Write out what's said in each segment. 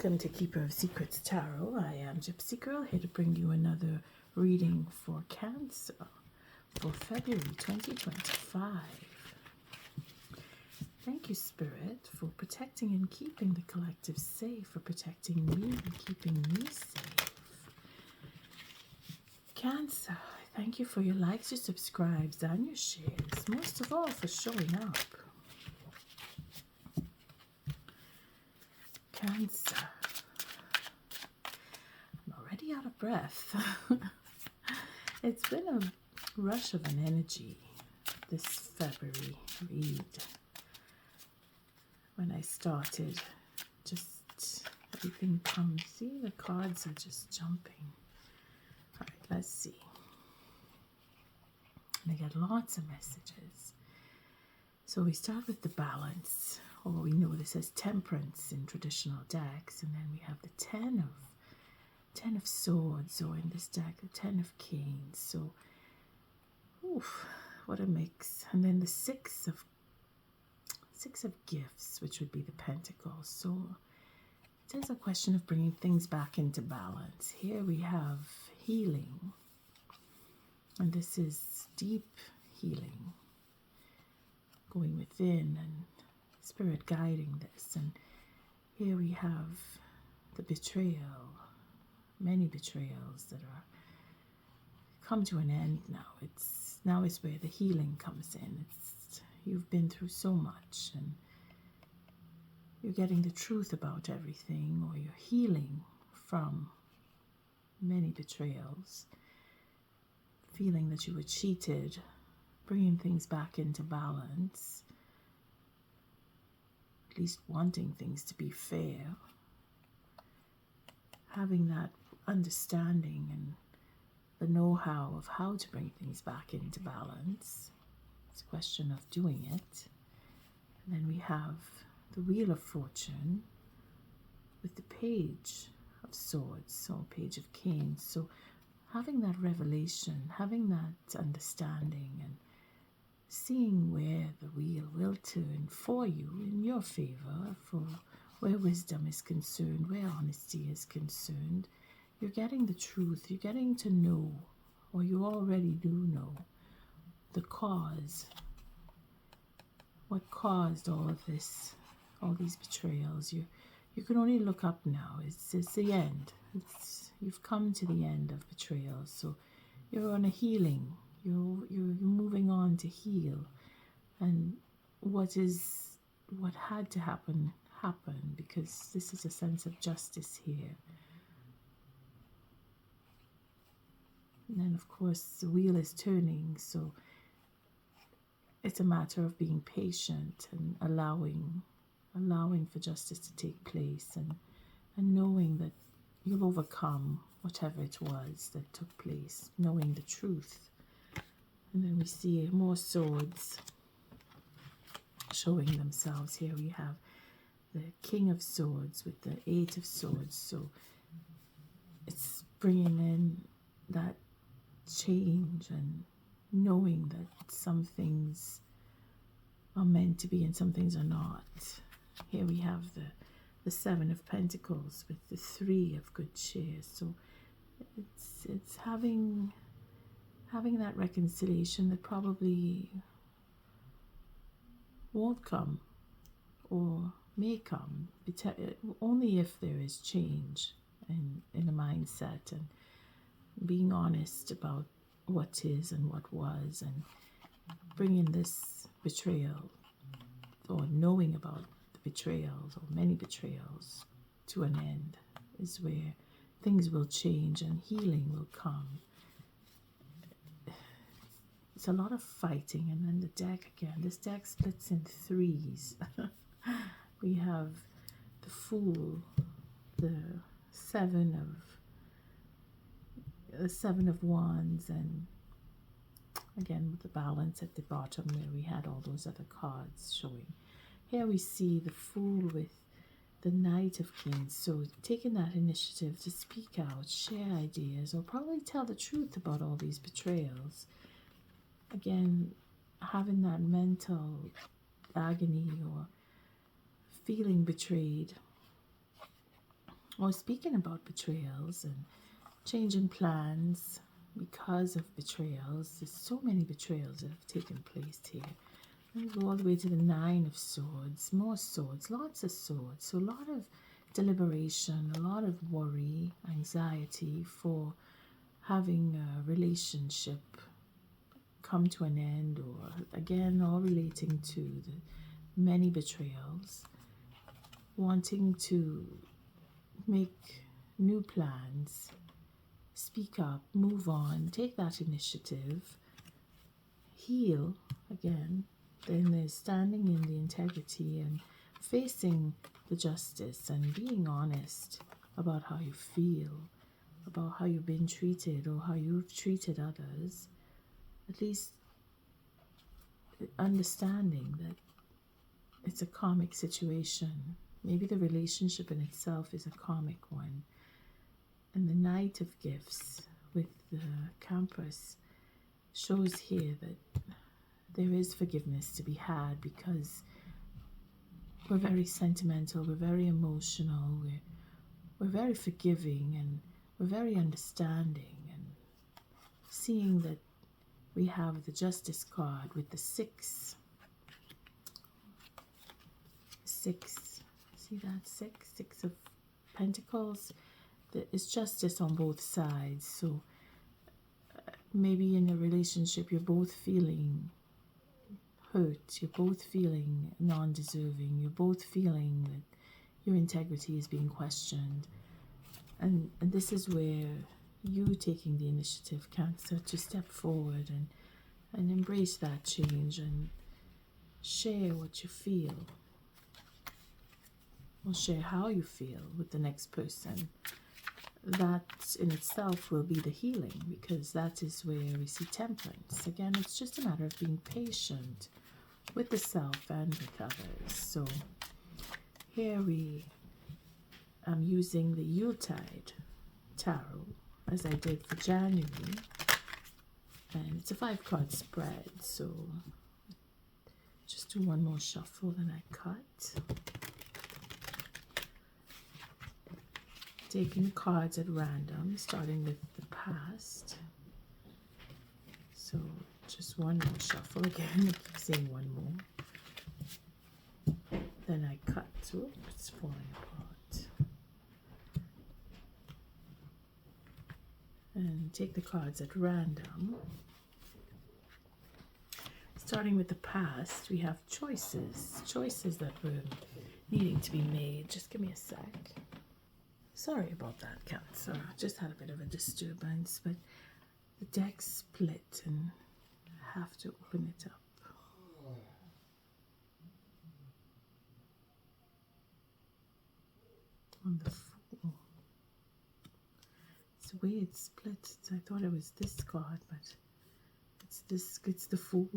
Welcome to Keeper of Secrets Tarot. I am Gypsy Girl, here to bring you another reading for Cancer for February 2025. Thank you, Spirit, for protecting and keeping the collective safe, for protecting me and keeping me safe. Cancer, thank you for your likes, your subscribes, and your shares. Most of all, for showing up. Cancer. I'm already out of breath. It's been a rush of an energy this February read. When I started, just everything comes. See, the cards are just jumping. All right, let's see. And I get lots of messages. So we start with the balance. Or we know this as temperance in traditional decks, and then we have the ten of swords, or in this deck the 10 of canes. So oof, what a mix. And then the six of gifts, which would be the pentacles. So it is a question of bringing things back into balance. Here we have healing, and this is deep healing, going within and Spirit guiding this. And here we have the betrayal, many betrayals that are come to an end now. Now is where the healing comes in. You've been through so much, and you're getting the truth about everything, or you're healing from many betrayals, feeling that you were cheated, bringing things back into balance. At least wanting things to be fair, having that understanding and the know-how of how to bring things back into balance. It's a question of doing it. And then we have the Wheel of Fortune with the Page of Swords, so Page of Canes. So having that revelation, having that understanding, and seeing where the wheel will turn for you in your favor, for where wisdom is concerned, where honesty is concerned. You're getting the truth. You're getting to know, or you already do know, the cause. What caused all of this, all these betrayals. You can only look up now. It's the end. You've come to the end of betrayal. So you're on a healing. You're moving on to heal, and what had to happen happened, because this is a sense of justice here. And then of course the wheel is turning, so it's a matter of being patient and allowing for justice to take place, and knowing that you'll overcome whatever it was that took place, knowing the truth. And then we see more swords showing themselves. Here we have the King of Swords with the 8 of Swords. So it's bringing in that change and knowing that some things are meant to be and some things are not. Here we have the 7 of Pentacles with the 3 of good cheer. So it's having that reconciliation that probably won't come, or may come, only if there is change in a mindset, and being honest about what is and what was, and bringing this betrayal, or knowing about the betrayals, or many betrayals, to an end, is where things will change and healing will come. It's a lot of fighting. And then the deck again, this deck splits in threes. We have the Fool, the seven of Wands, and again with the balance at the bottom where we had all those other cards showing. Here we see the Fool with the Knight of Canes. So taking that initiative to speak out, share ideas, or probably tell the truth about all these betrayals. Again, having that mental agony or feeling betrayed, Or speaking about betrayals and changing plans because of betrayals. There's so many betrayals that have taken place here. And we go all the way to the Nine of Swords, more swords, lots of swords. So a lot of deliberation, a lot of worry, anxiety for having a relationship come to an end, or again, all relating to the many betrayals, wanting to make new plans, speak up, move on, take that initiative, heal again. Then there's standing in the integrity and facing the justice and being honest about how you feel, about how you've been treated or how you've treated others. At least understanding that it's a karmic situation. Maybe the relationship in itself is a karmic one. And the Knight of Gifts with the Campus shows here that there is forgiveness to be had, because we're very sentimental, we're very emotional, we're very forgiving, and we're very understanding. And seeing that we have the Justice card with the six, see that six of Pentacles. It's justice on both sides. So maybe in a relationship you're both feeling hurt, you're both feeling non-deserving, you're both feeling that your integrity is being questioned, and this is where you taking the initiative, Cancer, to step forward and embrace that change and share what you feel, or share how you feel with the next person. That in itself will be the healing, because that is where we see Temperance. Again, it's just a matter of being patient with the self and with others. So here I'm using the Yuletide Tarot as I did for January, and it's a 5-card spread. So just do one more shuffle, then I cut. Taking the cards at random, starting with the past. So just one more shuffle again. I keep saying one more. Then I cut. Oops, it's falling apart. And take the cards at random. Starting with the past, we have choices that were needing to be made. Just give me a sec. Sorry about that, Cancer. Just had a bit of a disturbance, but the deck split and I have to open it up. On the Fool. It's the way it split. I thought it was this card, but it's the Fool.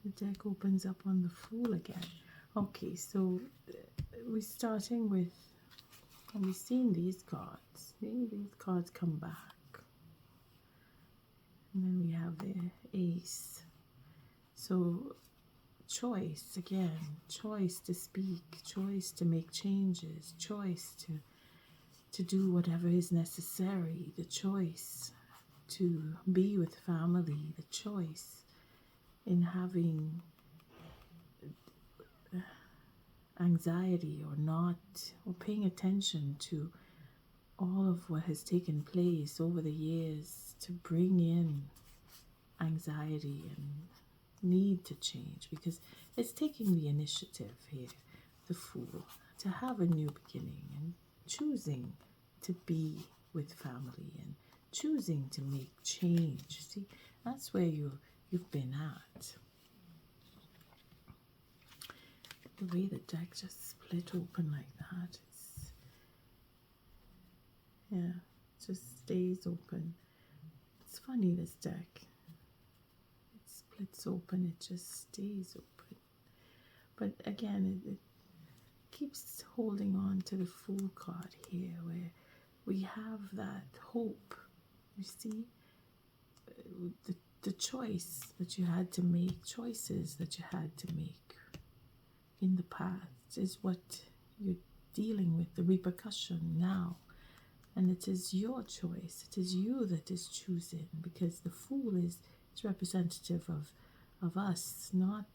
The deck opens up on the Fool again. Okay, so we're starting with, and we've seen these cards. Maybe these cards come back. And then we have the Ace. So choice again. Choice to speak. Choice to make changes. Choice to do whatever is necessary. The choice to be with family. The choice in having anxiety or not, or paying attention to all of what has taken place over the years to bring in anxiety and need to change, because it's taking the initiative here, the Fool, to have a new beginning and choosing to be with family and choosing to make change. See, that's where you've been at. The way the deck just split open like that, it just stays open. It's funny, this deck. It splits open, it just stays open. But again, it keeps holding on to the Fool card here, where we have that hope. You see, the choice that you had to make, choices that you had to make in the past is what you're dealing with the repercussion now. And it is your choice. It is you that is choosing, because the Fool is representative of us, not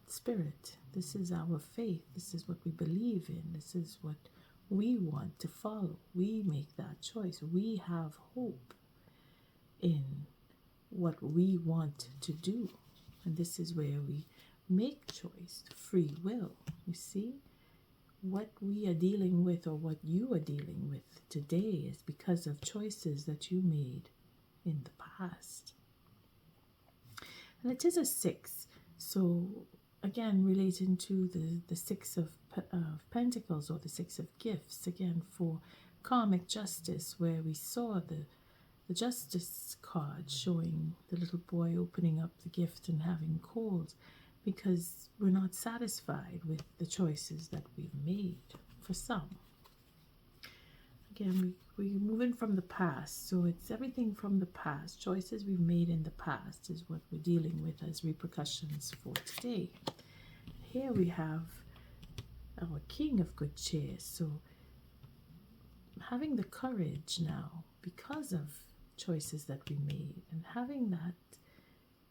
spirit. This is our faith. This is what we believe in. This is what we want to follow. We make that choice. We have hope in what we want to do. And this is where we make choice, free will. You see? What we are dealing with, or what you are dealing with today, is because of choices that you made in the past. And it is a 6. So again, relating to the 6 of Pentacles, or the 6 of Gifts, again for karmic justice, where we saw the Justice card showing the little boy opening up the gift and having cold, because we're not satisfied with the choices that we've made for some. Again, we're moving from the past, so it's everything from the past. Choices we've made in the past is what we're dealing with as repercussions for today. Here we have our King of Good Chairs, so having the courage now because of choices that we made, and having that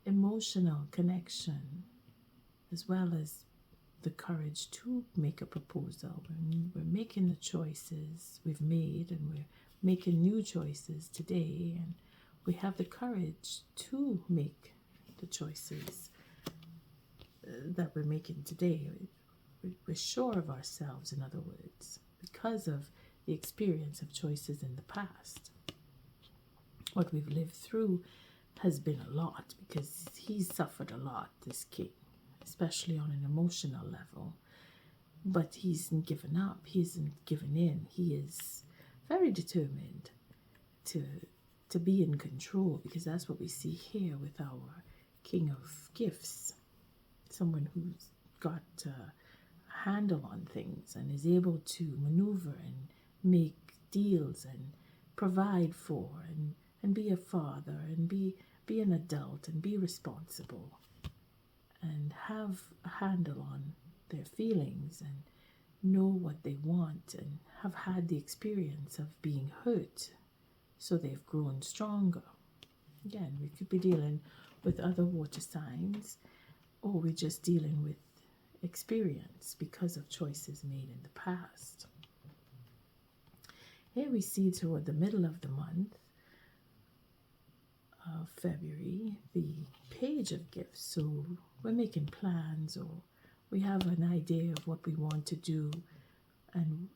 emotional connection, as well as the courage to make a proposal. We're making the choices we've made, and we're making new choices today, and we have the courage to make the choices that we're making today. We're sure of ourselves, in other words, because of the experience of choices in the past. What we've lived through has been a lot, because he's suffered a lot, this king, especially on an emotional level. But he hasn't given up. He hasn't given in. He is very determined to be in control, because that's what we see here with our King of Gifts. Someone who's got a handle on things and is able to maneuver and make deals and provide for and be a father and be an adult and be responsible and have a handle on their feelings and know what they want, and have had the experience of being hurt, so they've grown stronger. Again, we could be dealing with other water signs, or we're just dealing with experience because of choices made in the past. Here we see toward the middle of the month of February, the Page of Gifts. So we're making plans, or we have an idea of what we want to do, and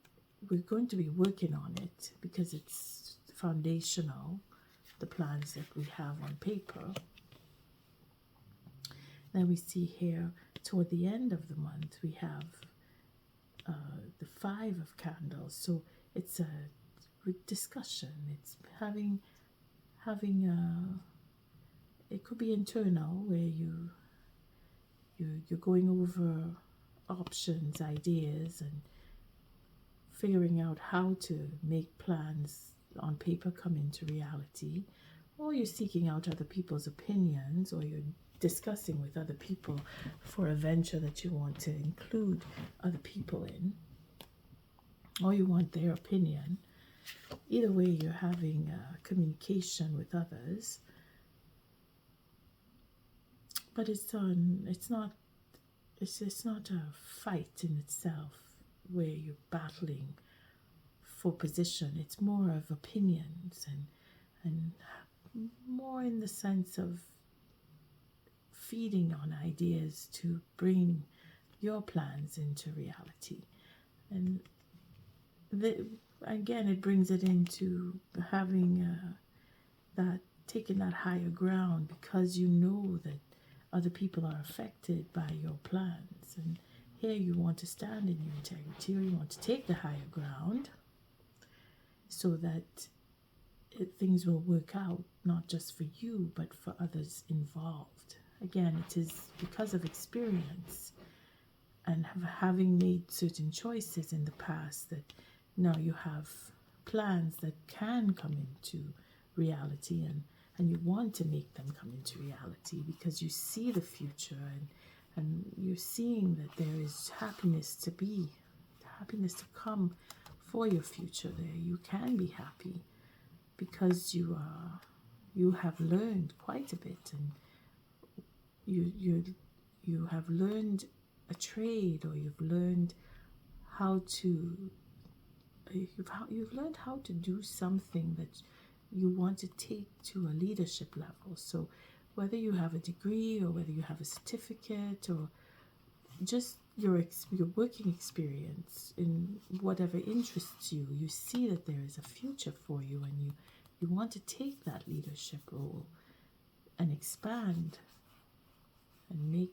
we're going to be working on it because it's foundational, the plans that we have on paper. Then we see here toward the end of the month we have the 5 of Candles. So it's a discussion. It's having it could be internal, where you're going over options, ideas, and figuring out how to make plans on paper come into reality, or you're seeking out other people's opinions, or you're discussing with other people for a venture that you want to include other people in, or you want their opinion. Either way, you're having communication with others, but it's not a fight in itself where you're battling for position. It's more of opinions and more in the sense of feeding on ideas to bring your plans into reality. And again, it brings it into having taking that higher ground, because you know that other people are affected by your plans. And here you want to stand in your integrity, or you want to take the higher ground, so that things will work out, not just for you, but for others involved. Again, it is because of experience and having made certain choices in the past that now you have plans that can come into reality, and you want to make them come into reality because you see the future, and you're seeing that there is happiness to be happiness to come for your future there. You can be happy because you have learned quite a bit, and you have learned a trade, or you've learned how to you've learned how to do something that you want to take to a leadership level. So whether you have a degree, or whether you have a certificate, or just your working experience in whatever interests you, you see that there is a future for you, and you want to take that leadership role and expand and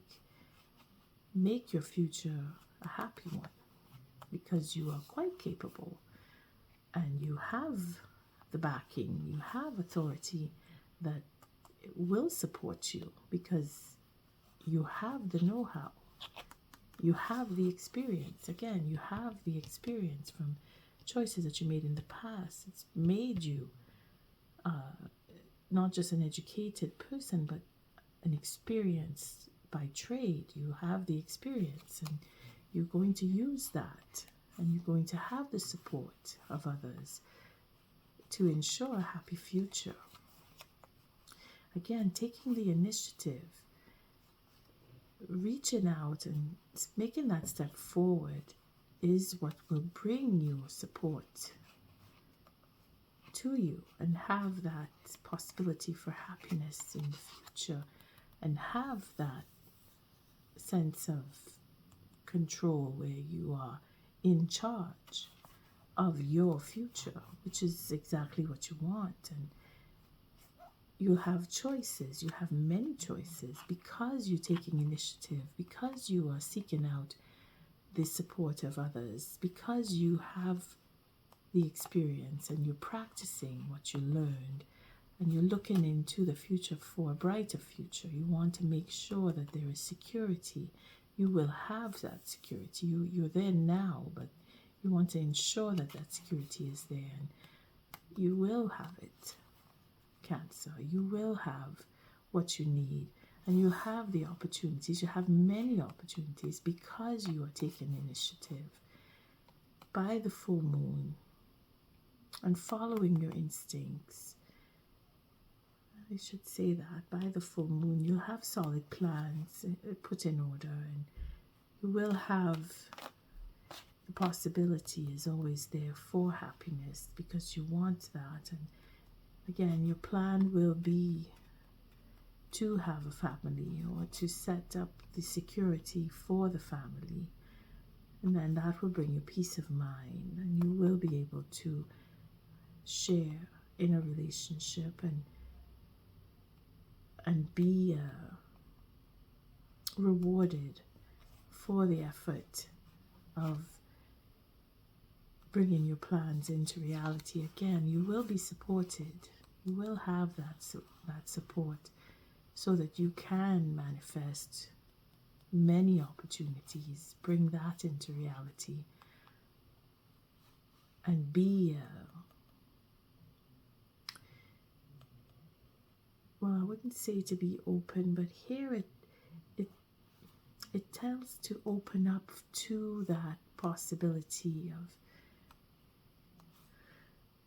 make your future a happy one, because you are quite capable and you have the backing, you have authority that will support you, because you have the know-how, you have the experience. Again, you have the experience from choices that you made in the past. It's made you not just an educated person, but an experienced by trade. You have the experience, and you're going to use that, and you're going to have the support of others to ensure a happy future. Again, taking the initiative, reaching out and making that step forward is what will bring you support to you, and have that possibility for happiness in the future, and have that sense of control where you are in charge of your future, which is exactly what you want. And you have choices, you have many choices, because you're taking initiative, because you are seeking out the support of others, because you have the experience and you're practicing what you learned, and you're looking into the future for a brighter future. You want to make sure that there is security. You will have that security. You're there now, but you want to ensure that that security is there, and you will have it. Cancer, you will have what you need, and you have the opportunities. You have many opportunities because you are taking initiative by the full moon and following your instincts. I should say that by the full moon you'll have solid plans put in order, and you will have the possibility is always there for happiness, because you want that. And again, your plan will be to have a family, or to set up the security for the family, and then that will bring you peace of mind, and you will be able to share in a relationship and be rewarded for the effort of bringing your plans into reality. Again, you will be supported. You will have that support, so that you can manifest many opportunities, bring that into reality, and be well, I wouldn't say to be open, but here it tells to open up to that possibility of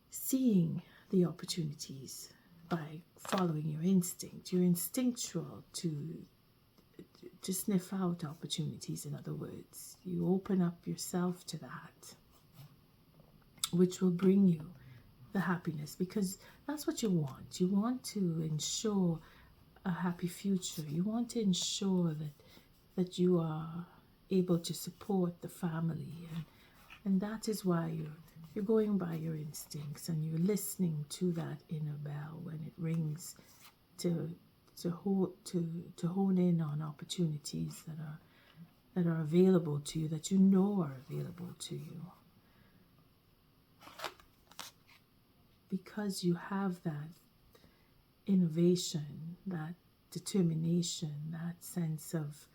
seeing the opportunities by following your instinct. You're instinctual to sniff out opportunities. In other words, you open up yourself to that, which will bring you the happiness, because that's what you want. You want to ensure a happy future. You want to ensure that you are able to support the family, and that is why you're going by your instincts, and you're listening to that inner bell when it rings to hone in on opportunities that are available to you, that you know are available to you, because you have that innovation, that determination, that sense of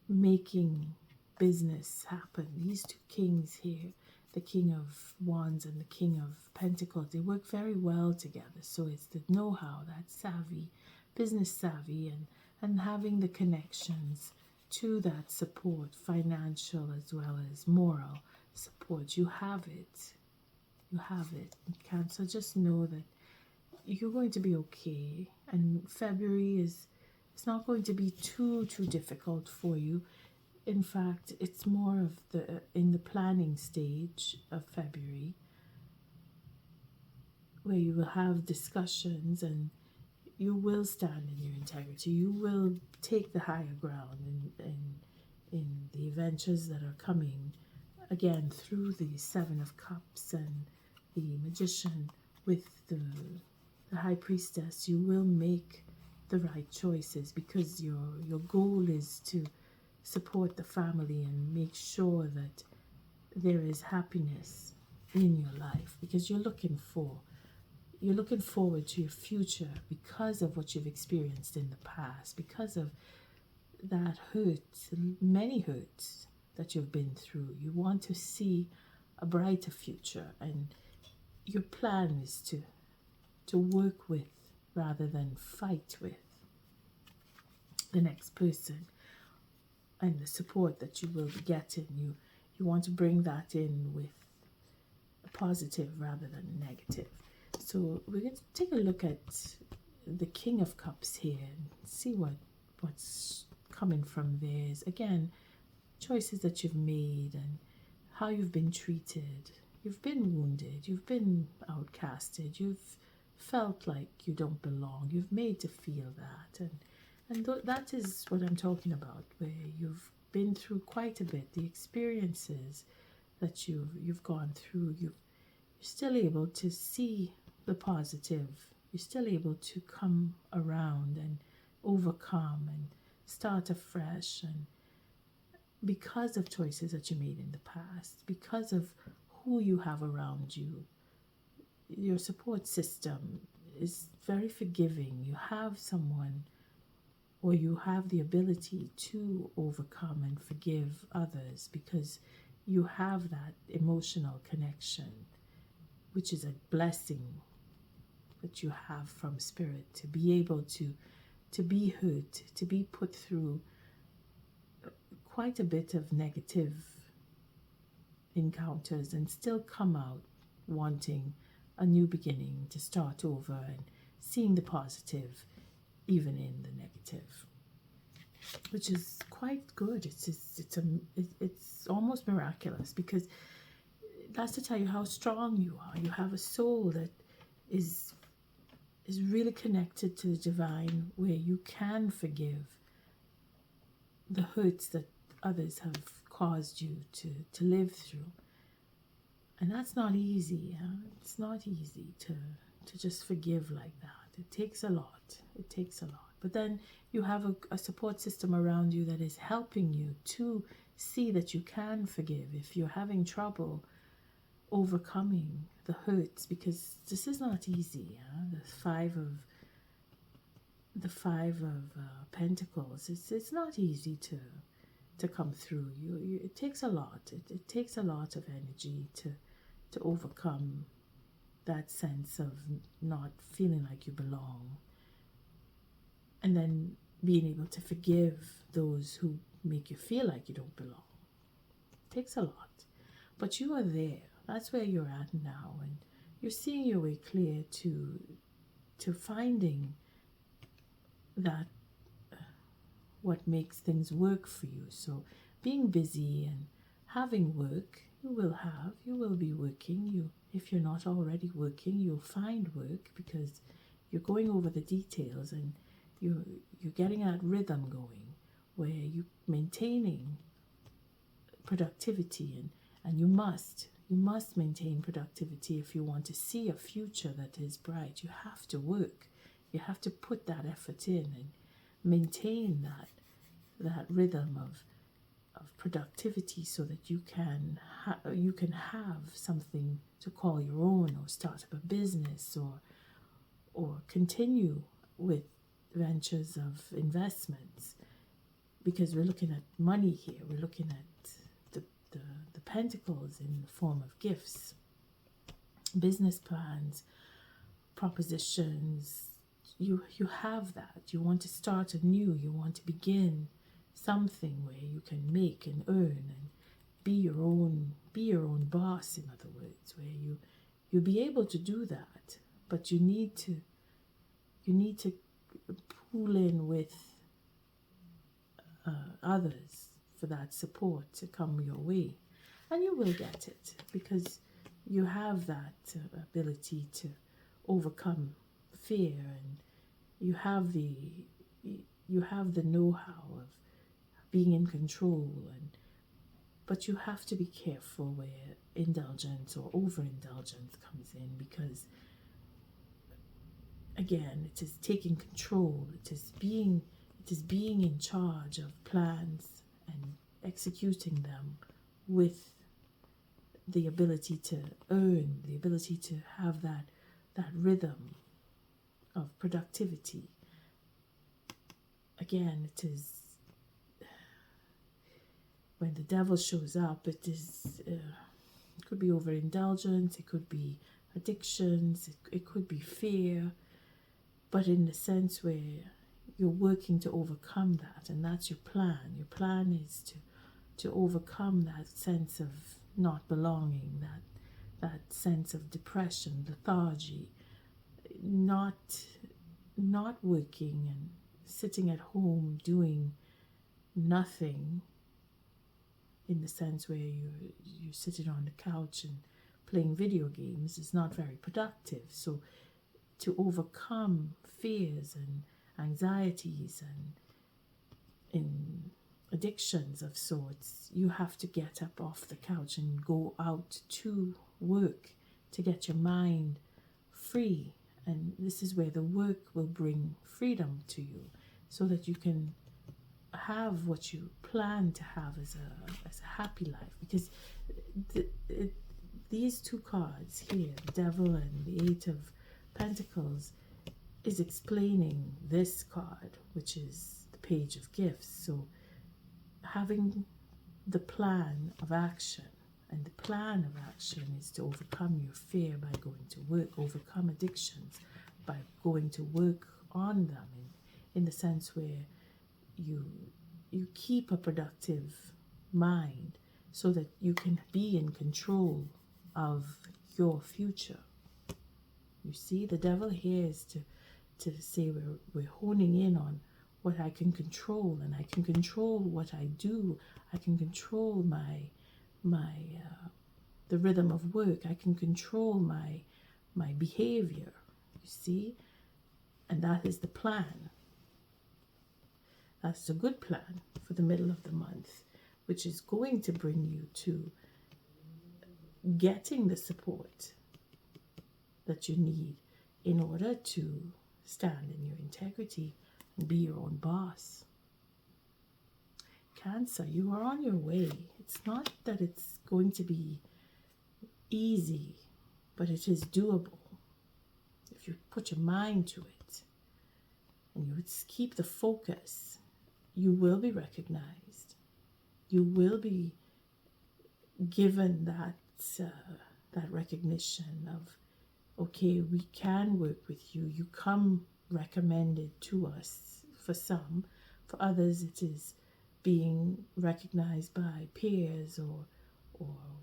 making business happen. These two kings here, the King of Wands and the King of Pentacles, they work very well together. So it's the know-how, that savvy, business savvy, and having the connections to that support, financial as well as moral support. You have it. You have it. Cancer, just know that you're going to be okay. And February is, it's not going to be too difficult for you. In fact, it's more of in the planning stage of February, where you will have discussions and you will stand in your integrity. You will take the higher ground in the adventures that are coming, again, through the Seven of Cups and the Magician with the High Priestess. You will make the right choices because your goal is to support the family and make sure that there is happiness in your life, because you're looking forward to your future because of what you've experienced in the past, because of that hurt, many hurts that you've been through. You want to see a brighter future, and your plan is to work with rather than fight with the next person, and the support that you will be getting. You want to bring that in with a positive rather than negative. So we're going to take a look at the King of Cups here and see what's coming from theirs. Again, choices that you've made and how you've been treated. You've been wounded. You've been outcasted. You've felt like you don't belong. You've made to feel that. And that is what I'm talking about, where you've been through quite a bit. The experiences that you've gone through, you're still able to see the positive. You're still able to come around and overcome and start afresh. And because of choices that you made in the past, because of who you have around you, your support system is very forgiving. You have someone, or you have the ability to overcome and forgive others because you have that emotional connection, which is a blessing that you have from Spirit, to be able to be hurt, to be put through quite a bit of negative encounters and still come out wanting a new beginning, to start over and seeing the positive even in the negative, which is quite good. It's almost miraculous, because that's to tell you how strong you are. You have a soul that is really connected to the divine, where you can forgive the hurts that others have caused you to live through. And that's not easy. It's not easy to just forgive like that. It takes a lot. It takes a lot. But then you have a support system around you that is helping you to see that you can forgive if you're having trouble overcoming the hurts, because this is not easy. The five of Pentacles. It's not easy to come through. It takes a lot. It takes a lot of energy to overcome that sense of not feeling like you belong, and then being able to forgive those who make you feel like you don't belong. It takes a lot, but you are there. That's where you're at now, and you're seeing your way clear to finding that what makes things work for you. So being busy and having work, you will be working. If you're not already working, you'll find work, because you're going over the details and you're getting that rhythm going, where you're maintaining productivity, and you must maintain productivity if you want to see a future that is bright. You have to work. You have to put that effort in and maintain that rhythm of productivity, so that you can have something to call your own, or start up a business, or continue with ventures of investments, because we're looking at money here. We're looking at the pentacles in the form of gifts, business plans, propositions. You have that. You want to start anew. You want to begin something where you can make and earn and be your own boss, in other words, where you'll be able to do that, but you need to pull in with others for that support to come your way, and you will get it because you have that ability to overcome fear, and you have the know-how of being in control, but you have to be careful where indulgence or overindulgence comes in, because again, it is taking control, it is being in charge of plans and executing them with the ability to earn, the ability to have that rhythm of productivity. Again, it is when the devil shows up, it could be overindulgence, it could be addictions, it could be fear, but in the sense where you're working to overcome that, and that's your plan. Your plan is to overcome that sense of not belonging, that sense of depression, lethargy, not working and sitting at home doing nothing, in the sense where you're sitting on the couch and playing video games is not very productive. So to overcome fears and anxieties and in addictions of sorts, you have to get up off the couch and go out to work to get your mind free. And this is where the work will bring freedom to you, so that you can have what you plan to have as a happy life. Because these two cards here, the devil and the Eight of Pentacles, is explaining this card, which is the Page of Gifts. So having the plan of action, and the plan of action is to overcome your fear by going to work, overcome addictions by going to work on them, in the sense where you keep a productive mind so that you can be in control of your future. You see, the devil here is to say we're honing in on what I can control, and I can control what I do. I can control the rhythm of work. I can control my behavior, you see, and that is the plan. That's a good plan for the middle of the month, which is going to bring you to getting the support that you need in order to stand in your integrity and be your own boss. Cancer, you are on your way. It's not that it's going to be easy, but it is doable. If you put your mind to it and you would keep the focus, you will be recognized. You will be given that recognition of, okay, we can work with you. You come recommended to us for some. For others, it is being recognized by peers or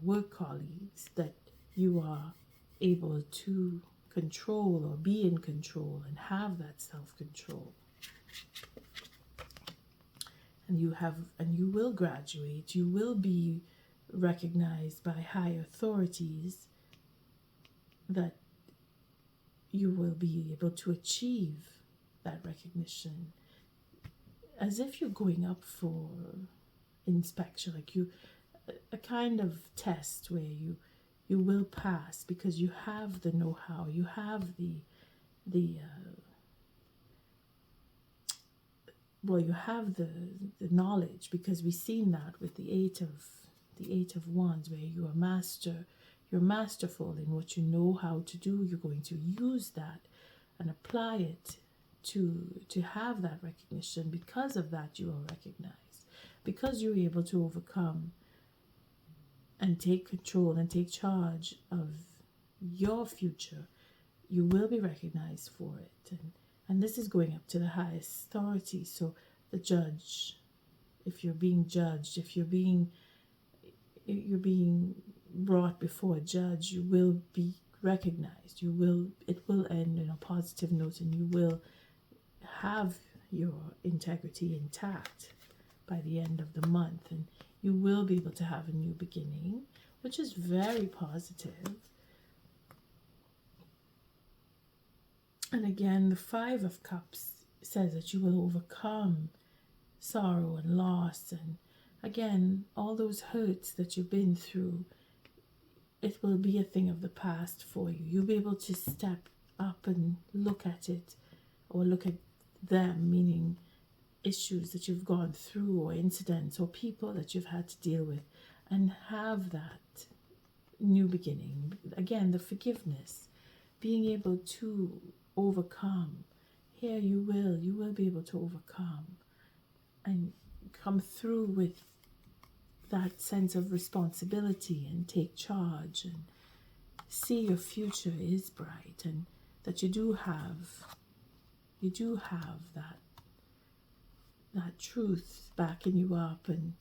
work colleagues that you are able to control or be in control and have that self-control. And you will graduate. You will be recognized by high authorities, that you will be able to achieve that recognition, as if you're going up for inspection, like a kind of test where you will pass, because you have the know-how, you have you have the knowledge, because we've seen that with the Eight of Wands, where you're masterful in what you know how to do. You're going to use that and apply it to have that recognition. Because of that, you are recognized. Because you're able to overcome and take control and take charge of your future, you will be recognized for it. And this is going up to the highest authority. So the judge, if you're being judged, if you're being brought before a judge, you will be recognized. It will end in a positive note, and you will have your integrity intact by the end of the month, and you will be able to have a new beginning, which is very positive. And again, the Five of Cups says that you will overcome sorrow and loss, and again, all those hurts that you've been through, it will be a thing of the past for you. You'll be able to step up and look at it, or look at them, meaning issues that you've gone through, or incidents, or people that you've had to deal with, and have that new beginning. Again, the forgiveness, being able to overcome. Here you will be able to overcome and come through with that sense of responsibility and take charge and see your future is bright, and that you do have that truth backing you up and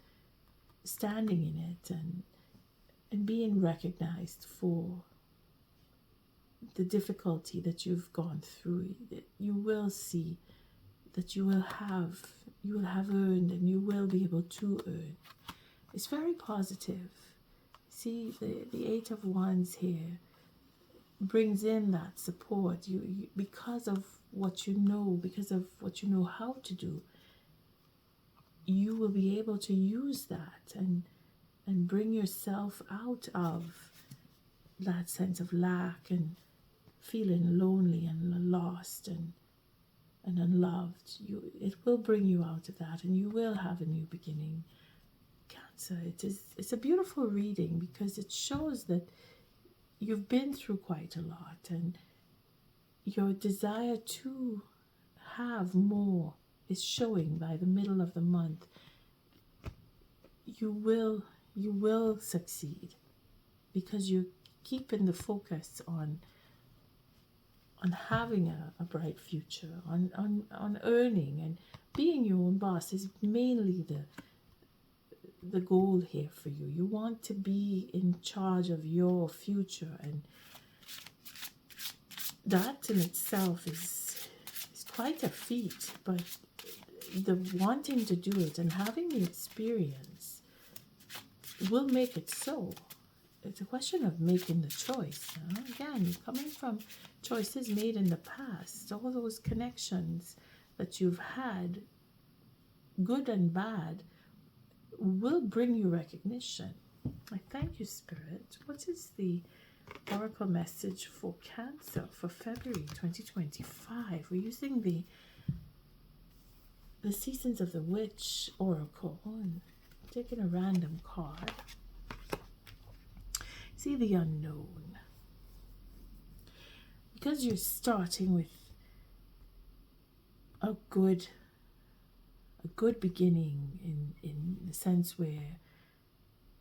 standing in it, and being recognized for the difficulty that you've gone through. You will see that you will have earned, and you will be able to earn. It's very positive. See, the Eight of Wands here brings in that support. You because of what you know, because of what you know how to do, you will be able to use that and bring yourself out of that sense of lack and feeling lonely and lost and unloved. It will bring you out of that, and you will have a new beginning. Cancer, it's a beautiful reading because it shows that you've been through quite a lot, and your desire to have more is showing by the middle of the month. You will succeed because you're keeping the focus on having a bright future, on earning, and being your own boss is mainly the goal here for you. You want to be in charge of your future, and that in itself is quite a feat, but the wanting to do it and having the experience will make it so. It's a question of making the choice. Again, coming from choices made in the past, all those connections that you've had, good and bad, will bring you recognition. I thank you, Spirit. What is the Oracle message for Cancer for February 2025? We're using the Seasons of the Witch Oracle and taking a random card. See the unknown. Because you're starting with a good beginning in the sense where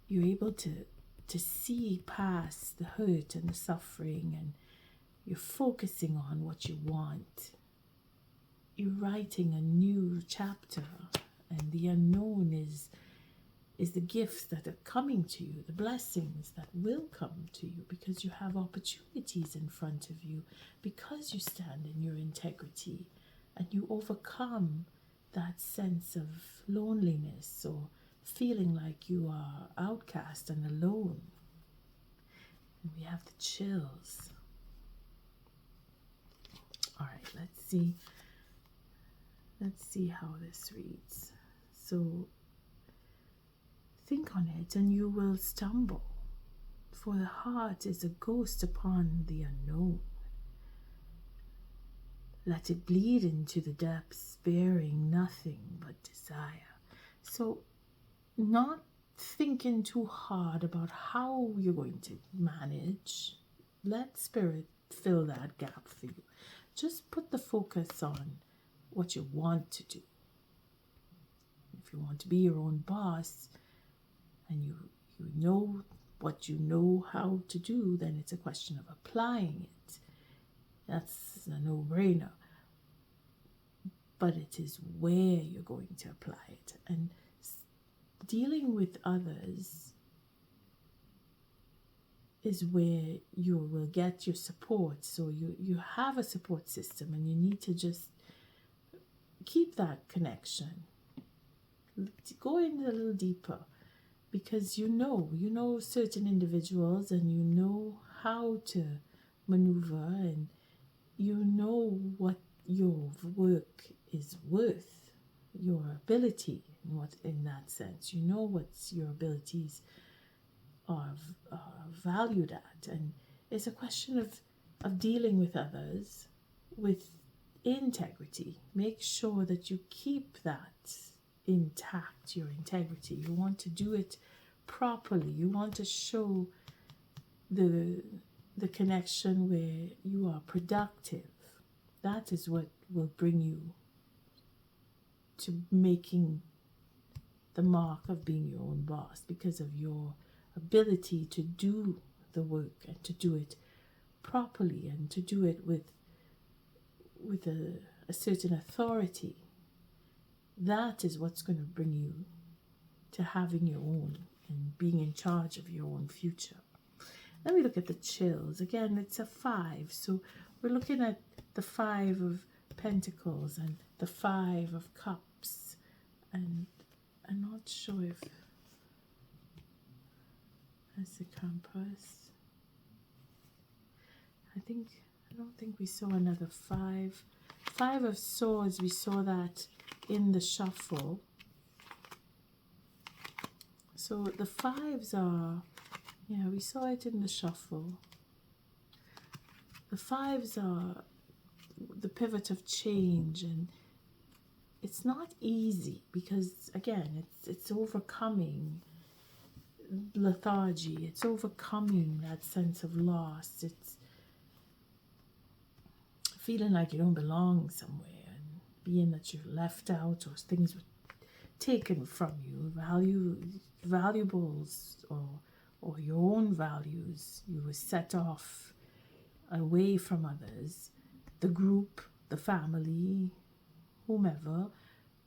you're able to see past the hurt and the suffering, and you're focusing on what you want. You're writing a new chapter, and the unknown is the gifts that are coming to you, the blessings that will come to you because you have opportunities in front of you, because you stand in your integrity and you overcome that sense of loneliness or feeling like you are outcast and alone. And we have the chills. All right, let's see how this reads. So think on it and you will stumble, for the heart is a ghost upon the unknown. Let it bleed into the depths, bearing nothing but desire. So not thinking too hard about how you're going to manage. Let Spirit fill that gap for you. Just put the focus on what you want to do. If you want to be your own boss and you know what you know how to do, then it's a question of applying it. That's a no-brainer. But it is where you're going to apply it. And dealing with others is where you will get your support. So you have a support system, and you need to just keep that connection. Go in a little deeper, because you know certain individuals, and you know how to maneuver, and you know what your work is worth, your ability, what in that sense, you know what your abilities are valued at. And it's a question of dealing with others with integrity. Make sure that you keep that intact, your integrity. You want to do it properly. You want to show the connection where you are productive. That is what will bring you to making the mark of being your own boss, because of your ability to do the work and to do it properly and to do it with a certain authority. That is what's going to bring you to having your own and being in charge of your own future. Let me look at the chills. Again, it's a 5. So we're looking at the 5 of Pentacles and the 5 of Cups. And I'm not sure if that's the compass. I don't think we saw another 5. 5 of Swords, we saw that in the shuffle. So the 5s are, yeah, we saw it in the shuffle. The 5s are the pivot of change, and it's not easy because, again, it's overcoming lethargy. It's overcoming that sense of loss. It's feeling like you don't belong somewhere, and being that you're left out, or things were taken from you, valuables, or your own values. You were set off away from others, the group, the family, whomever,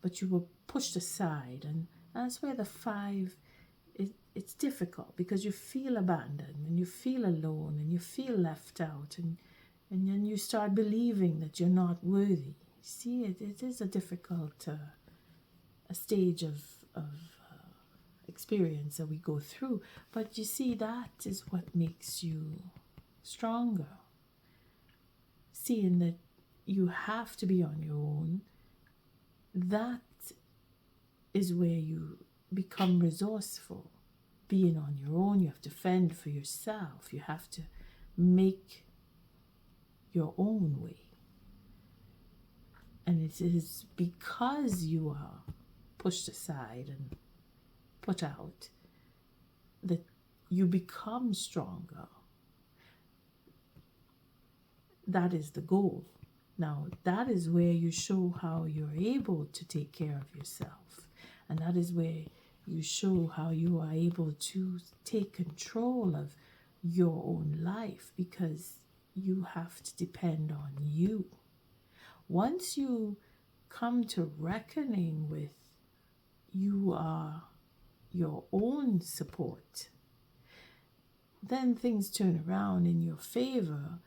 but you were pushed aside. And that's where the 5, it's difficult, because you feel abandoned and you feel alone and you feel left out, and then you start believing that you're not worthy. See, it is a difficult a stage of experience that we go through. But you see, that is what makes you stronger. Seeing that you have to be on your own, that is where you become resourceful. Being on your own, you have to fend for yourself. You have to make your own way. And it is because you are pushed aside and put out that you become stronger. That is the goal. Now, that is where you show how you're able to take care of yourself. And that is where you show how you are able to take control of your own life, because you have to depend on you. Once you come to reckoning with you are your own support, then things turn around in your favor,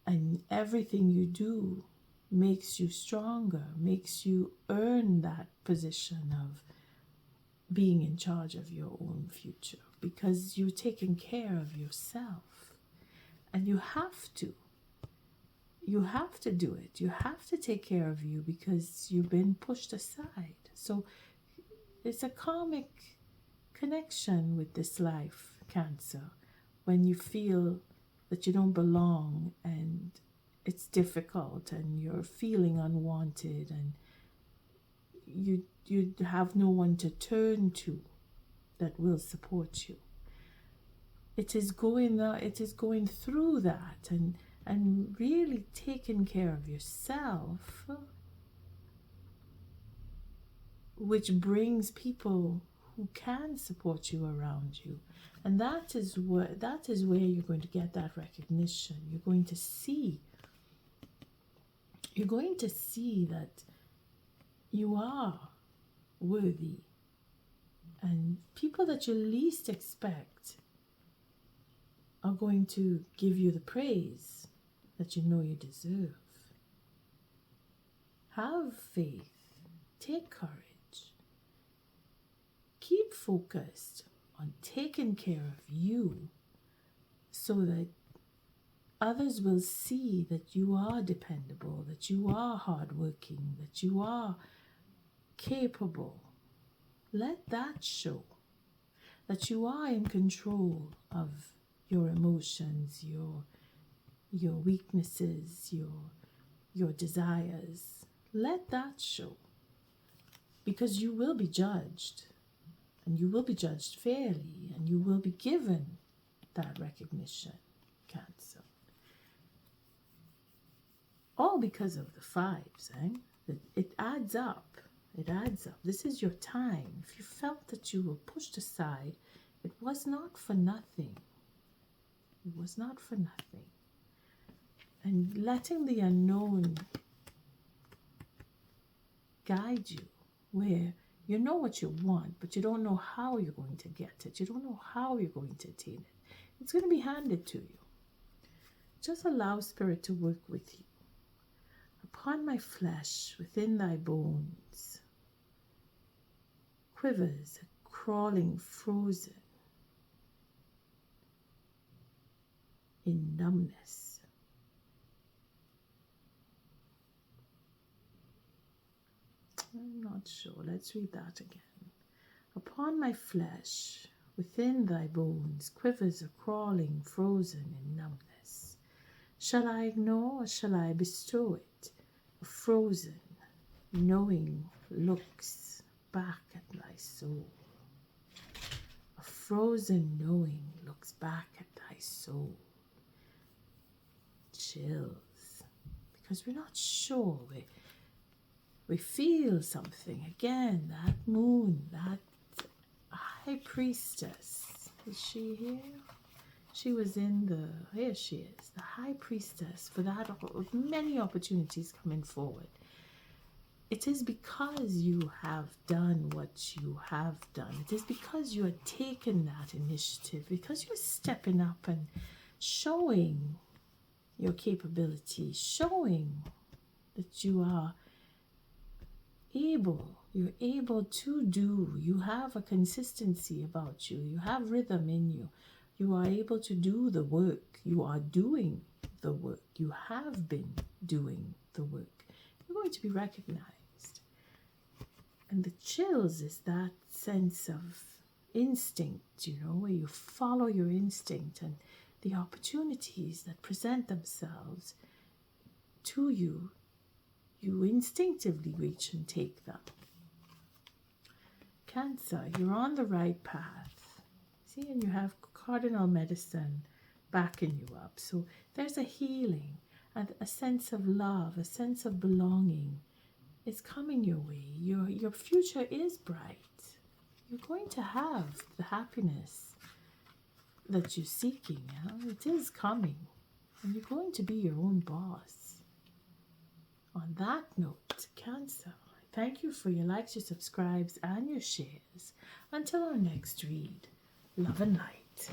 and everything you do makes you stronger, makes you earn that position of being in charge of your own future, because you're taking care of yourself. And you have to do it. You have to take care of you, because you've been pushed aside. So it's a karmic connection with this life, Cancer, when you feel that you don't belong and it's difficult and you're feeling unwanted and you have no one to turn to that will support you. It is going through that and really taking care of yourself, which brings people who can support you around you. And that is where you're going to get that recognition. You're going to see that you are worthy And people that you least expect are going to give you the praise that you know you deserve. Have faith. Take courage. Keep focused on taking care of you so that others will see that you are dependable, that you are hardworking, that you are capable. Let that show that you are in control of your emotions, your weaknesses, your desires. Let that show, because you will be judged, and you will be judged fairly, and you will be given that recognition, Cancer. All because of the fives, eh? It adds up. It adds up. This is your time. If you felt that you were pushed aside, it was not for nothing. It was not for nothing. And letting the unknown guide you, where you know what you want, but you don't know how you're going to get it. You don't know how you're going to attain it. It's going to be handed to you. Just allow Spirit to work with you. Upon my flesh, within thy bones, quivers a crawling frozen in numbness. I'm not sure. Let's read that again. Upon my flesh, within thy bones, quivers a crawling frozen in numbness. Shall I ignore or shall I bestow it? A frozen, knowing looks back at thy soul. A frozen knowing looks back at thy soul. Chills. Because we're not sure. We feel something. Again, that moon, that high priestess. Is she here? She was in the, here she is, the high priestess. For that, many opportunities coming forward. It is because you have done what you have done. It is because you have taken that initiative, because you're stepping up and showing your capability, showing that you are you're able to do, you have a consistency about you, you have rhythm in you, you are able to do the work, you are doing the work, you have been doing the work. You're going to be recognized. And the chills is that sense of instinct, where you follow your instinct and the opportunities that present themselves to you, you instinctively reach and take them. Cancer, you're on the right path. See, and you have cardinal medicine backing you up. So there's a healing and a sense of love, a sense of belonging. It's coming your way. Your future is bright. You're going to have the happiness that you're seeking. It is coming. And you're going to be your own boss. On that note, Cancer, thank you for your likes, your subscribes, and your shares. Until our next read, love and light.